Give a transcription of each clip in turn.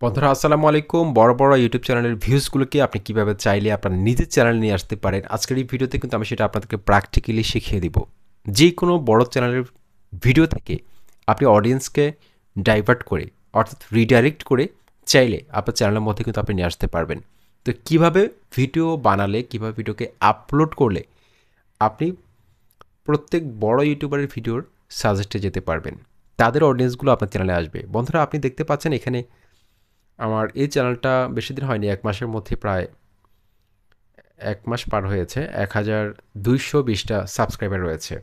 বন্ধুরা আসসালামু আলাইকুম। বড় বড় ইউটিউব চ্যানেলের ভিউজগুলোকে আপনি কিভাবে চাইলে আপনার নিজের চ্যানেল নিয়ে আসতে পারেন, আজকের এই ভিডিওতে কিন্তু আমি সেটা আপনাদেরকে প্র্যাকটিক্যালি শিখিয়ে দিব। যে কোনো বড় চ্যানেলের ভিডিও থেকে আপনি অডিয়েন্সকে ডাইভার্ট করে, অর্থাৎ রিডাইরেক্ট করে চাইলে আপনার চ্যানেলের মধ্যে কিন্তু আপনি নিয়ে আসতে পারবেন। তো কিভাবে ভিডিও বানালে, কিভাবে ভিডিওকে আপলোড করলে আপনি প্রত্যেক বড় ইউটিউবারের ভিডিওর সাজেস্টে যেতে পারবেন, তাদের অডিয়েন্সগুলো আপনার চ্যানেলে আসবে। বন্ধুরা আপনি দেখতে পাচ্ছেন এখানে আমার এই চ্যানেলটা বেশি দিন হয়নি, ১ মাসের মধ্যে প্রায় ১ মাস পার হয়েছে। ১,২২০টা সাবস্ক্রাইবার রয়েছে।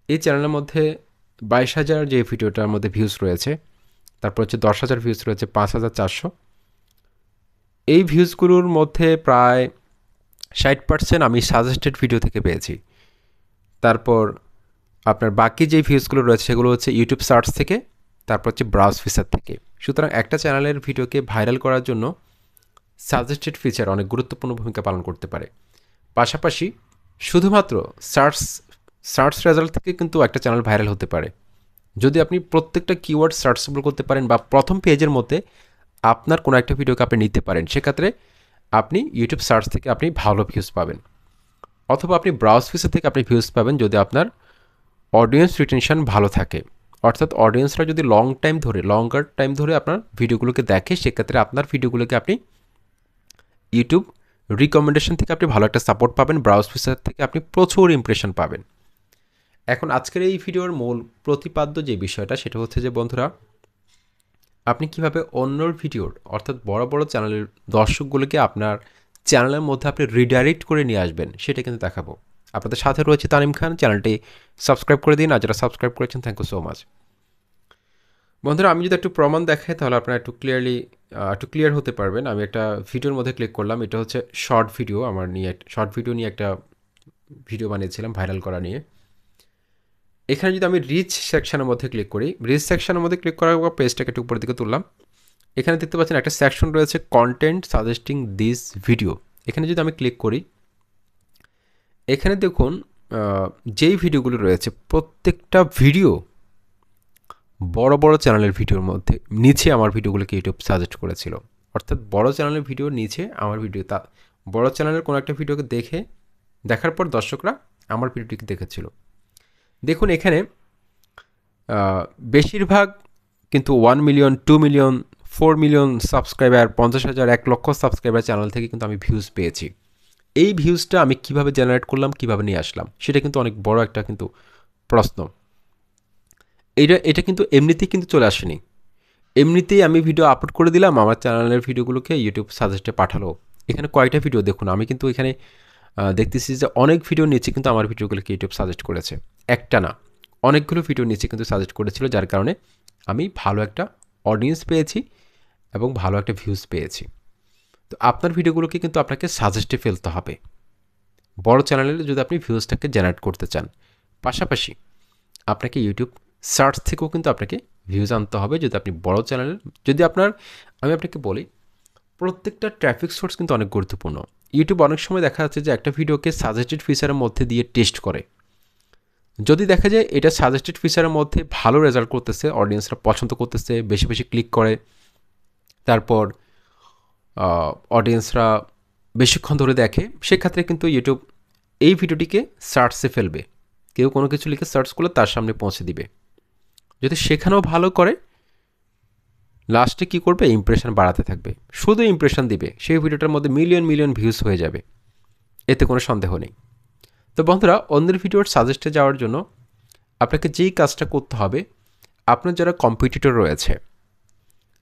এই চ্যানেলের মধ্যে ২২,০০০ যে ভিডিওটার মধ্যে ভিউজ রয়েছে, তারপর হচ্ছে ১০,০০০ ভিউজ রয়েছে, ৫,৪০০। এই ভিউজগুলোর মধ্যে প্রায় ৬০% আমি সাজেস্টেড ভিডিও থেকে পেয়েছি। তারপর আপনার বাকি যে ভিউজগুলো রয়েছে সেগুলো হচ্ছে ইউটিউব সার্চ থেকে, তারপর হচ্ছে ব্রাউজ ফিচার থেকে। সুতরাং একটা চ্যানেলের ভিডিওকে ভাইরাল করার জন্য সাজেস্টেড ফিচার অনেক গুরুত্বপূর্ণ ভূমিকা পালন করতে পারে। পাশাপাশি শুধুমাত্র সার্চ সার্চ রেজাল্ট থেকে কিন্তু একটা চ্যানেল ভাইরাল হতে পারে। যদি আপনি প্রত্যেকটা কিওয়ার্ড সার্চেবল করতে পারেন বা প্রথম পেজের মধ্যে আপনার কোনো একটা ভিডিওকে আপনি নিতে পারেন, সেক্ষেত্রে আপনি ইউটিউব সার্চ থেকে আপনি ভালো ভিউজ পাবেন, অথবা আপনি ব্রাউজ ফিচার থেকে আপনি ভিউজ পাবেন যদি আপনার অডিয়েন্স রিটেনশন ভালো থাকে। অর্থাৎ অডিয়েন্সরা যদি লঙ্গার টাইম ধরে আপনার ভিডিওগুলোকে দেখে, সেক্ষেত্রে আপনার ভিডিওগুলোকে আপনি ইউটিউব রিকমেন্ডেশন থেকে আপনি ভালো একটা সাপোর্ট পাবেন, ব্রাউজ ফিচার থেকে আপনি প্রচুর ইমপ্রেশন পাবেন। এখন আজকের এই ভিডিওর মূল প্রতিপাদ্য যে বিষয়টা সেটা হচ্ছে যে বন্ধুরা, আপনি কিভাবে অন্যর ভিডিওর, অর্থাৎ বড় বড় চ্যানেলের দর্শকগুলোকে আপনার চ্যানেলের মধ্যে আপনি রিডাইরেক্ট করে নিয়ে আসবেন, সেটা কিন্তু দেখাবো। আপনাদের সাথে রয়েছে তানিম খান। চ্যানেলটি সাবস্ক্রাইব করে দিন, আর যারা সাবস্ক্রাইব করেছেন থ্যাংক ইউ সো মাচ। বন্ধুরা আমি যদি একটু প্রমাণ দেখাই তাহলে আপনারা একটু ক্লিয়ার হতে পারবেন। আমি একটা ভিডিওর মধ্যে ক্লিক করলাম, এটা হচ্ছে শর্ট ভিডিও। শর্ট ভিডিও নিয়ে একটা ভিডিও বানিয়েছিলাম ভাইরাল করা নিয়ে। এখানে যদি আমি রিচ সেকশনের মধ্যে ক্লিক করি, রিচ সেকশনের মধ্যে ক্লিক করার পর পেজটাকে একটু উপরের দিকে তুললাম। এখানে দেখতে পাচ্ছেন একটা সেকশন রয়েছে কন্টেন্ট সাজেস্টিং দিস ভিডিও। এখানে যদি আমি ক্লিক করি, এখানে দেখুন যেই ভিডিওগুলো রয়েছে প্রত্যেকটা ভিডিও বড় বড় চ্যানেলের ভিডিওর মধ্যে নিচে আমার ভিডিওগুলোকে ইউটিউব সাজেস্ট করেছিল। অর্থাৎ বড় চ্যানেলের ভিডিওর নিচে আমার ভিডিও, বড় চ্যানেলের কোনো একটা ভিডিওকে দেখার পর দর্শকরা আমার ভিডিওটিকে দেখেছিল। দেখুন এখানে বেশিরভাগ কিন্তু 1 মিলিয়ন, 2 মিলিয়ন, 4 মিলিয়ন সাবস্ক্রাইবার, 50,000, 1 লক্ষ সাবস্ক্রাইবার চ্যানেল থেকে কিন্তু আমি ভিউজ পেয়েছি। এই ভিউজটা আমি কিভাবে জেনারেট করলাম, কিভাবে নিয়ে আসলাম, সেটা কিন্তু অনেক বড় একটা কিন্তু প্রশ্ন। এটা কিন্তু এমনিতেই কিন্তু চলে আসেনি। এমনিতেই আমি ভিডিও আপলোড করে দিলাম, আমার চ্যানেলের ভিডিওগুলোকে ইউটিউব সাজেস্টে পাঠালো। এখানে কয়টা ভিডিও দেখুন, আমি কিন্তু এখানে দেখতেছি যে অনেক ভিডিও নিচে কিন্তু আমার ভিডিওগুলোকে ইউটিউব সাজেস্ট করেছে। একটা না, অনেকগুলো ভিডিও নিচে কিন্তু সাজেস্ট করেছিল, যার কারণে আমি ভালো একটা অডিয়েন্স পেয়েছি এবং ভালো একটা ভিউজ পেয়েছি। তো আপনার ভিডিওগুলোকে কিন্তু আপনাকে সাজেস্টে ফেলতে হবে বড় চ্যানেলে যদি আপনি ভিউজটাকে জেনারেট করতে চান। পাশাপাশি আপনাকে ইউটিউব সার্চ থেকেও কিন্তু আপনাকে ভিউজ আনতে হবে যদি আপনি বড় চ্যানেলের, যদি আপনার, আমি আপনাকে বলি প্রত্যেকটা ট্রাফিক সোর্স কিন্তু অনেক গুরুত্বপূর্ণ। ইউটিউব অনেক সময় দেখা যাচ্ছে যে একটা ভিডিওকে সাজেস্টেড ফিচারের মধ্যে দিয়ে টেস্ট করে। যদি দেখা যায় এটা সাজেস্টেড ফিচারের মধ্যে ভালো রেজাল্ট করতেছে, অডিয়েন্সরা পছন্দ করতেছে, বেশি বেশি ক্লিক করে, তারপর অডিয়েন্সরা বেশিক্ষণ ধরে দেখে, সেক্ষেত্রে কিন্তু ইউটিউব এই ভিডিওটিকে সার্চে ফেলবে। কেউ কোনো কিছু লিখে সার্চ করলে তার সামনে পৌঁছে দিবে। যদি সেখানেও ভালো করে, লাস্টে কী করবে, ইমপ্রেশন বাড়াতে থাকবে, শুধু ইমপ্রেশন দিবে, সেই ভিডিওটার মধ্যে মিলিয়ন মিলিয়ন ভিউজ হয়ে যাবে, এতে কোনো সন্দেহ নেই। তো বন্ধুরা, অন্যের ভিডিওর সাজেস্টে যাওয়ার জন্য আপনাকে যেই কাজটা করতে হবে, আপনার যারা কম্পিটিটর রয়েছে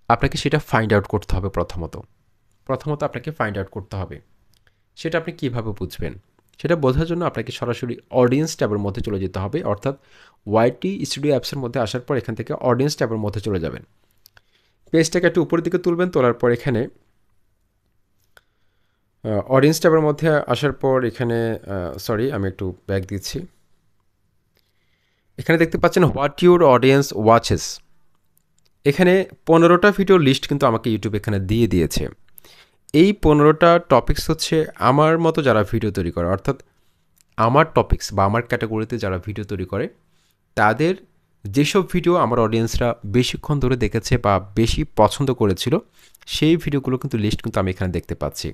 আপনাকে সেটা ফাইন্ড আউট করতে হবে। প্রথমত আপনাকে ফাইন্ড আউট করতে হবে। সেটা আপনি কীভাবে বুঝবেন, সেটা বোঝার জন্য আপনাকে সরাসরি অডিয়েন্স ট্যাবের মধ্যে চলে যেতে হবে। অর্থাৎ ওয়াইটি স্টুডিও অ্যাপসের মধ্যে আসার পর এখান থেকে অডিয়েন্স ট্যাবের মধ্যে চলে যাবেন। পেজটাকে একটু উপরের দিকে তুলবেন, তোলার পর এখানে অডিয়েন্স ট্যাবের মধ্যে আসার পর এখানে আমি একটু ব্যাক দিচ্ছি। এখানে দেখতে পাচ্ছেন হোয়াট ইউর অডিয়েন্স ওয়াচেস। এখানে 15টা ভিডিও লিস্ট কিন্তু আমাকে ইউটিউব এখানে দিয়ে দিয়েছে। এই 15টা টপিকস হচ্ছে আমার মতো যারা ভিডিও তৈরি করে, অর্থাৎ আমার টপিকস বা আমার ক্যাটাগরিতে যারা ভিডিও তৈরি করে, তাদের যেসব ভিডিও আমার অডিয়েন্সরা বেশিক্ষণ ধরে দেখেছে বা বেশি পছন্দ করেছিল সেই ভিডিওগুলো কিন্তু লিস্ট কিন্তু আমি এখানে দেখতে পাচ্ছি।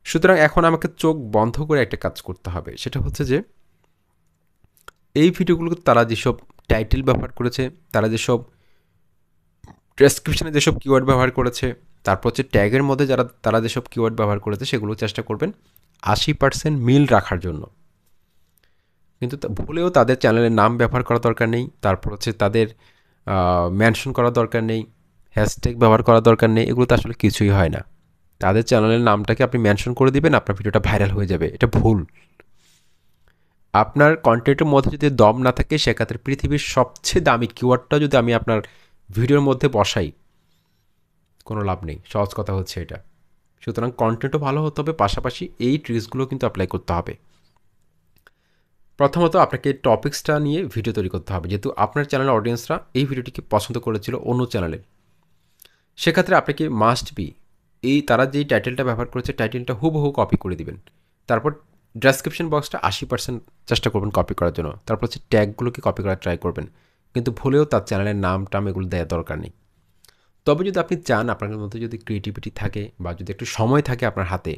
সুতরাং এখন আমাকে চোখ বন্ধ করে একটা কাজ করতে হবে, সেটা হচ্ছে যে এই ভিডিওগুলো তারা যেসব টাইটেল ব্যবহার করেছে, তারা যেসব ডেসক্রিপশনে যেসব কিওয়ার্ড ব্যবহার করেছে, তারপর হচ্ছে ট্যাগের মধ্যে তারা যেসব কিওয়ার্ড ব্যবহার করেছে সেগুলো চেষ্টা করবেন 80% মিল রাখার জন্য। কিন্তু ভুলেও তাদের চ্যানেলের নাম ব্যবহার করা দরকার নেই, তারপর হচ্ছে তাদের মেনশন করা দরকার নেই, হ্যাশট্যাগ ব্যবহার করা দরকার নেই, এগুলো তো আসলে কিছুই হয় না। তাদের চ্যানেলের নামটাকে আপনি মেনশন করে দিবেন, আপনার ভিডিওটা ভাইরাল হয়ে যাবে, এটা ভুল। আপনার কন্টেন্টের মধ্যে যদি দম না থাকে, সেক্ষেত্রে পৃথিবীর সবচেয়ে দামি কিওয়ার্ডটা যদি আমি আপনার ভিডিওর মধ্যে বসাই, কোনো লাভ নেই। সহজ কথা হচ্ছে এটা। সুতরাং কন্টেন্টও ভালো হতে হবে, পাশাপাশি এই ট্রিক্সগুলো কিন্তু অ্যাপ্লাই করতে হবে। প্রথমত আপনাকে টপিক্সটা নিয়ে ভিডিও তৈরি করতে হবে, যেহেতু আপনার চ্যানেলের অডিয়েন্সরা এই ভিডিওটিকে পছন্দ করেছিল অন্য চ্যানেলে। সেক্ষেত্রে আপনাকে মাস্ট বি তারা যেই টাইটেলটা ব্যবহার করেছে টাইটেলটা হুবহু কপি করে দিবেন। তারপর ডেসক্রিপশন বক্সটা 80% চেষ্টা করবেন কপি করার জন্য। তারপর হচ্ছে ট্যাগগুলোকে কপি করার ট্রাই করবেন, কিন্তু ভুলেও তার চ্যানেলের নাম টাম এগুলো দেওয়ার দরকার নেই। তবে যদি আপনি চান, আপনার মধ্যে যদি ক্রিয়েটিভিটি থাকে বা যদি একটু সময় থাকে আপনার হাতে,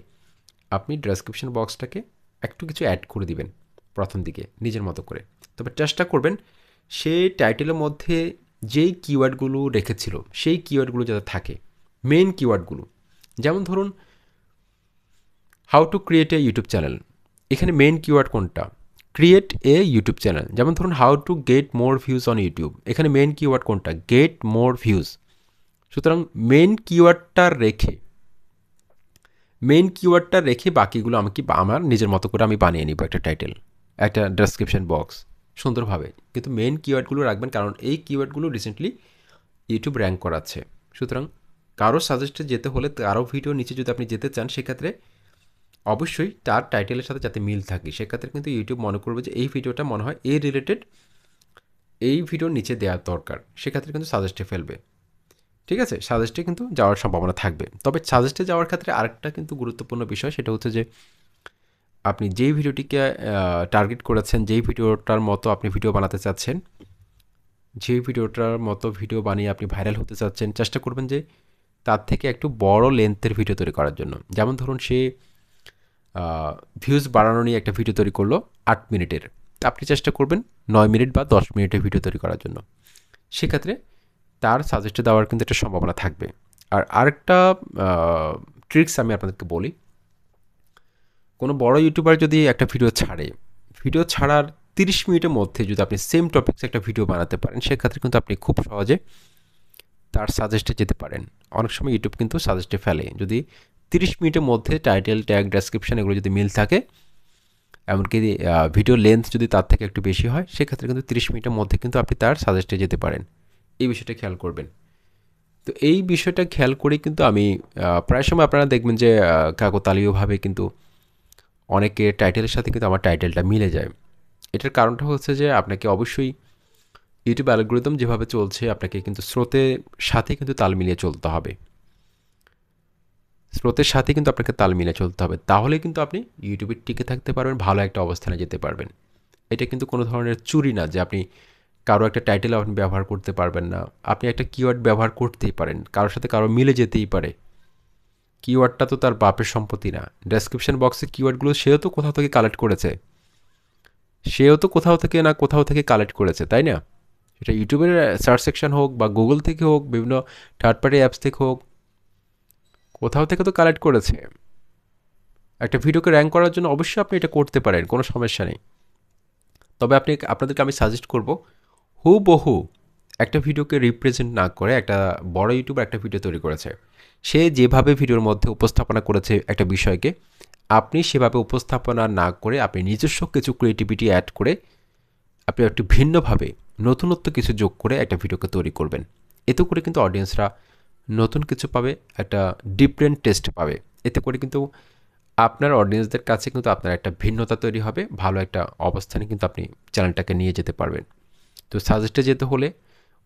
আপনি ডেসক্রিপশন বক্সটাকে একটু কিছু অ্যাড করে দিবেন প্রথম দিকে নিজের মতো করে। তবে চেষ্টা করবেন সেই টাইটেলের মধ্যে যেই কিওয়ার্ডগুলো রেখেছিল সেই কিওয়ার্ডগুলো যাতে থাকে, মেইন কিওয়ার্ডগুলো। যেমন ধরুন how to create a YouTube channel, এখানে মেইন কিওয়ার্ড কোনটা? Create a YouTube channel. যেমন ধরুন how to get more views on YouTube, এখানে মেইন কিওয়ার্ড কোনটা? Get more views. সুতরাং মেইন কিওয়ার্ডটা রেখে বাকিগুলো আমার নিজের মতো করে আমি বানিয়ে নিব একটা টাইটেল, একটা ডেসক্রিপশন বক্স সুন্দরভাবে। কিন্তু মেইন কিওয়ার্ডগুলো রাখবেন, কারণ এই কিওয়ার্ডগুলো রিসেন্টলি ইউটিউব র্যাঙ্ক করাচ্ছে। সুতরাং কারো সাজেস্টে যেতে হলে, কারো ভিডিও নিচে যদি আপনি যেতে চান, সেক্ষেত্রে অবশ্যই তার টাইটেলের সাথে যাতে মিল থাকে। সেক্ষেত্রে কিন্তু ইউটিউব মনে করবে যে এই ভিডিওটা মনে হয় এই রিলেটেড, এই ভিডিওর নিচে দেওয়ার দরকার, সেক্ষেত্রে কিন্তু সাজেস্টে ফেলবে। ঠিক আছে, সাজেস্টে কিন্তু যাওয়ার সম্ভাবনা থাকবে। তবে সাজেস্টে যাওয়ার ক্ষেত্রে আরেকটা কিন্তু গুরুত্বপূর্ণ বিষয়, সেটা হচ্ছে যে আপনি যেই ভিডিওটিকে টার্গেট করেছেন, যেই ভিডিওটার মতো আপনি ভিডিও বানাতে চাচ্ছেন, যেই ভিডিওটার মতো ভিডিও বানিয়ে আপনি ভাইরাল হতে চাচ্ছেন, চেষ্টা করবেন যে তার থেকে একটু বড় লেন্থের ভিডিও তৈরি করার জন্য। যেমন ধরুন সে ভিউজ বাড়ানো নিয়ে একটা ভিডিও তৈরি করলো 8 মিনিটের, আপনি চেষ্টা করবেন 9 মিনিট বা 10 মিনিটের ভিডিও তৈরি করার জন্য। সেক্ষেত্রে তার সাজেস্টে দেওয়ার কিন্তু একটা সম্ভাবনা থাকবে। আর আরেকটা ট্রিক্স আমি আপনাদেরকে বলি, কোনো বড় ইউটিউবার যদি একটা ভিডিও ছাড়ার 30 মিনিটের মধ্যে যদি আপনি সেম টপিক্সে একটা ভিডিও বানাতে পারেন, সেক্ষেত্রে কিন্তু আপনি খুব সহজে তার সাজেস্টে যেতে পারেন। অনেক সময় ইউটিউব কিন্তু সাজেস্টে ফেলে যদি 30 মিনিটের মধ্যে টাইটেল, ট্যাগ, ডেসক্রিপশন এগুলো যদি মিল থাকে, এমনকি ভিডিও লেন্থ যদি তার থেকে একটু বেশি হয়, সেক্ষেত্রে কিন্তু 30 মিনিটের মধ্যে কিন্তু আপনি তার সাজেস্টে যেতে পারেন। এই বিষয়টা খেয়াল করবেন। তো এই বিষয়টা খেয়াল করেই কিন্তু আমি প্রায় সময় আপনারা দেখবেন যে কাকতালীয়ভাবে কিন্তু অনেকের টাইটেলের সাথে কিন্তু আমার টাইটেলটা মিলে যায়। এটার কারণটা হচ্ছে যে আপনাকে অবশ্যই ইউটিউব অ্যালগরিদম যেভাবে চলছে, আপনাকে কিন্তু স্রোতের সাথে কিন্তু তাল মিলিয়ে চলতে হবে। স্রোতের সাথে কিন্তু আপনাকে তাল মিলিয়ে চলতে হবে, তাহলে কিন্তু আপনি ইউটিউবে টিকে থাকতে পারবেন, ভালো একটা অবস্থানে যেতে পারবেন। এটা কিন্তু কোনো ধরনের চুরি না যে আপনি কারো একটা টাইটেল আপনি ব্যবহার করতে পারবেন না। আপনি একটা কিওয়ার্ড ব্যবহার করতেই পারেন, কারোর সাথে কারো মিলে যেতেই পারে। কিওয়ার্ডটা তো তার বাপের সম্পত্তি না। ডেসক্রিপশন বক্সে কিওয়ার্ডগুলো সেও তো কোথাও থেকে কালেক্ট করেছে, কালেক্ট করেছে, তাই না? সেটা ইউটিউবের সার্চ সেকশন হোক বা গুগল থেকে হোক, বিভিন্ন থার্ড পার্টি অ্যাপস থেকে হোক, কোথাও থেকে তো কালেক্ট করেছে। একটা ভিডিওকে র্যাঙ্ক করার জন্য অবশ্যই আপনি এটা করতে পারেন, কোনো সমস্যা নেই। তবে আপনাদেরকে আমি সাজেস্ট করব, হুবহু একটা ভিডিওকে রিপ্রেজেন্ট না করে, একটা বড় ইউটিউবার একটা ভিডিও তৈরি করেছে, সে যেভাবে ভিডিওর মধ্যে উপস্থাপনা করেছে একটা বিষয়কে, আপনি সেভাবে উপস্থাপনা না করে আপনি নিজস্ব কিছু ক্রিয়েটিভিটি অ্যাড করে আপনি একটু ভিন্নভাবে নতুনত্ব কিছু যোগ করে একটা ভিডিওকে তৈরি করবেন। এতে করে কিন্তু অডিয়েন্সরা নতুন কিছু পাবে, একটা ডিফারেন্ট টেস্ট পাবে। এতে করে কিন্তু আপনার অডিয়েন্সদের কাছে কিন্তু আপনার একটা ভিন্নতা তৈরি হবে, ভালো একটা অবস্থানে কিন্তু আপনি চ্যানেলটাকে নিয়ে যেতে পারবেন। তো সাজেস্টে যেতে হলে,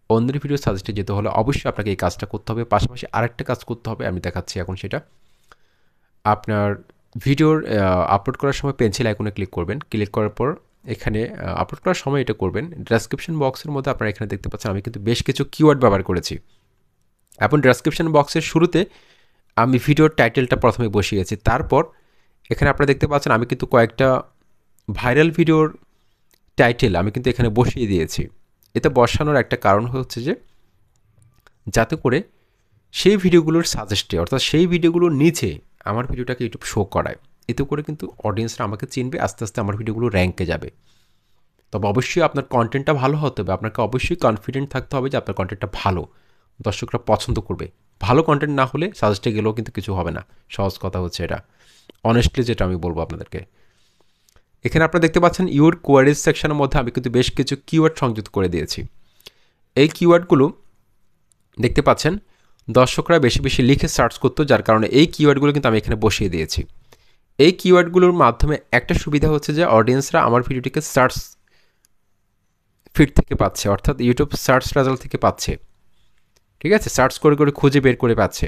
অন্যের ভিডিও সাজেস্টে যেতে হলে অবশ্যই আপনাকে এই কাজটা করতে হবে। পাশাপাশি আরেকটা কাজ করতে হবে, আমি দেখাচ্ছি এখন সেটা। আপনার ভিডিওর আপলোড করার সময় পেন্সিল আইকনে ক্লিক করবেন। ক্লিক করার পর এখানে আপলোড করার সময় এটা করবেন। ডেসক্রিপশন বক্সের মধ্যে আপনারা এখানে দেখতে পাচ্ছেন আমি কিন্তু বেশ কিছু কিওয়ার্ড ব্যবহার করেছি। এখন ডেসক্রিপশন বক্সের শুরুতে আমি ভিডিওর টাইটেলটা প্রথমে বসিয়েছি, তারপর এখানে আপনারা দেখতে পাচ্ছেন আমি কিন্তু কয়েকটা ভাইরাল ভিডিওর টাইটেল আমি কিন্তু এখানে বসিয়ে দিয়েছি। এতে বসানোর একটা কারণ হচ্ছে যে যাতে করে সেই ভিডিওগুলোর সাজেস্টে অর্থাৎ সেই ভিডিওগুলোর নিচে আমার ভিডিওটাকে ইউটিউব শো করায়। এতে করে কিন্তু অডিয়েন্সরা আমাকে চিনবে, আস্তে আস্তে আমার ভিডিওগুলো র্যাঙ্কে যাবে। তবে অবশ্যই আপনার কন্টেন্টটা ভালো হতে হবে, আপনাকে অবশ্যই কনফিডেন্ট থাকতে হবে যে আপনার কন্টেন্টটা ভালো, দর্শকরা পছন্দ করবে। ভালো কন্টেন্ট না হলে সাজেস্টে গেলেও কিন্তু কিছু হবে না, সহজ কথা হচ্ছে এটা, অনেস্টলি যেটা আমি বলবো আপনাদেরকে। এখানে আপনারা দেখতে পাচ্ছেন ইউর কোয়ারিজ সেকশনের মধ্যে আমি কিন্তু বেশ কিছু কিওয়ার্ড সংযুক্ত করে দিয়েছি। এই কিওয়ার্ডগুলো দেখতে পাচ্ছেন দর্শকরা বেশি বেশি লিখে সার্চ করতো, যার কারণে এই কিওয়ার্ডগুলো কিন্তু আমি এখানে বসিয়ে দিয়েছি। এই কিওয়ার্ডগুলোর মাধ্যমে একটা সুবিধা হচ্ছে যে অডিয়েন্সরা আমার ভিডিওটিকে সার্চ ফিড থেকে পাচ্ছে, অর্থাৎ ইউটিউব সার্চ রেজাল্ট থেকে পাচ্ছে। ঠিক আছে, সার্চ করে করে খুঁজে বের করে পাচ্ছে।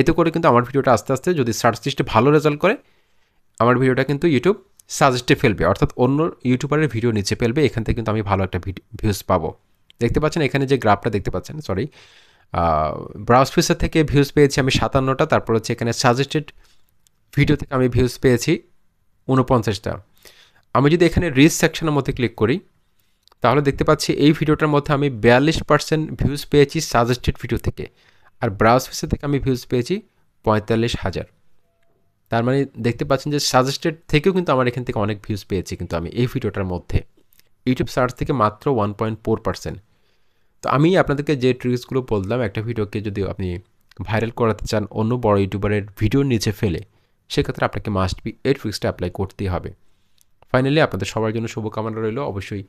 এতে করে কিন্তু আমার ভিডিওটা আস্তে আস্তে যদি সার্চ লিস্টে ভালো রেজাল্ট করে আমার ভিডিওটা কিন্তু ইউটিউব সাজেস্টে ফেলবে, অর্থাৎ অন্য ইউটিউবারের ভিডিও নিচে ফেলবে। এখান থেকে কিন্তু আমি ভালো একটা ভিউজ পাবো। দেখতে পাচ্ছেন এখানে যে গ্রাফটা দেখতে পাচ্ছেন, সরি, ব্রাউজ ফিচার থেকে ভিউজ পেয়েছি আমি 57টা, তারপর হচ্ছে এখানে সাজেস্টেড ভিডিও থেকে আমি ভিউজ পেয়েছি 49টা। আমি যদি এখানে রিচ সেকশনের মধ্যে ক্লিক করি তাহলে দেখতে পাচ্ছি এই ভিডিওটার মধ্যে আমি 42% ভিউজ পেয়েছি সাজেস্টেড ভিডিও থেকে, আর ব্রাউজ ফিচার থেকে আমি ভিউজ পেয়েছি 45,000। তার মানে দেখতে পাচ্ছেন যে সাজেস্টেড থেকেও কিন্তু আমার এখান থেকে অনেক ভিউজ পেয়েছি কিন্তু আমি এই ভিডিওটার মধ্যে, ইউটিউব সার্চ থেকে মাত্র 1.4%। তো আমি আপনাদেরকে যে ট্রিক্সগুলো বললাম, একটা ভিডিওকে যদি আপনি ভাইরাল করাতে চান অন্য বড় ইউটিউবারের ভিডিওর নিচে ফেলে, সেক্ষেত্রে আপনাকে মাস্ট বি এই ট্রিক্সটা অ্যাপ্লাই করতেই হবে। ফাইনালি আপনাদের সবার জন্য শুভকামনা রইল। অবশ্যই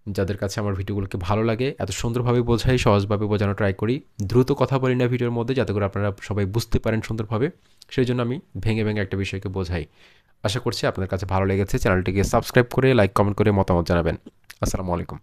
যাদের কাছে আমার ভিডিওগুলোকে ভালো লাগে, এত সুন্দরভাবে বোঝাই, সহজভাবে বোঝানো ট্রাই করি, দ্রুত কথা বলি না ভিডিওর মধ্যে, যাতে করে আপনারা সবাই বুঝতে পারেন সুন্দরভাবে, সেই জন্য আমি ভেঙে ভেঙে একটা বিষয়কে বোঝাই। আশা করছি আপনাদের কাছে ভালো লেগেছে। চ্যানেলটিকে সাবস্ক্রাইব করে লাইক কমেন্ট করে মতামত জানাবেন। আসসালামু আলাইকুম।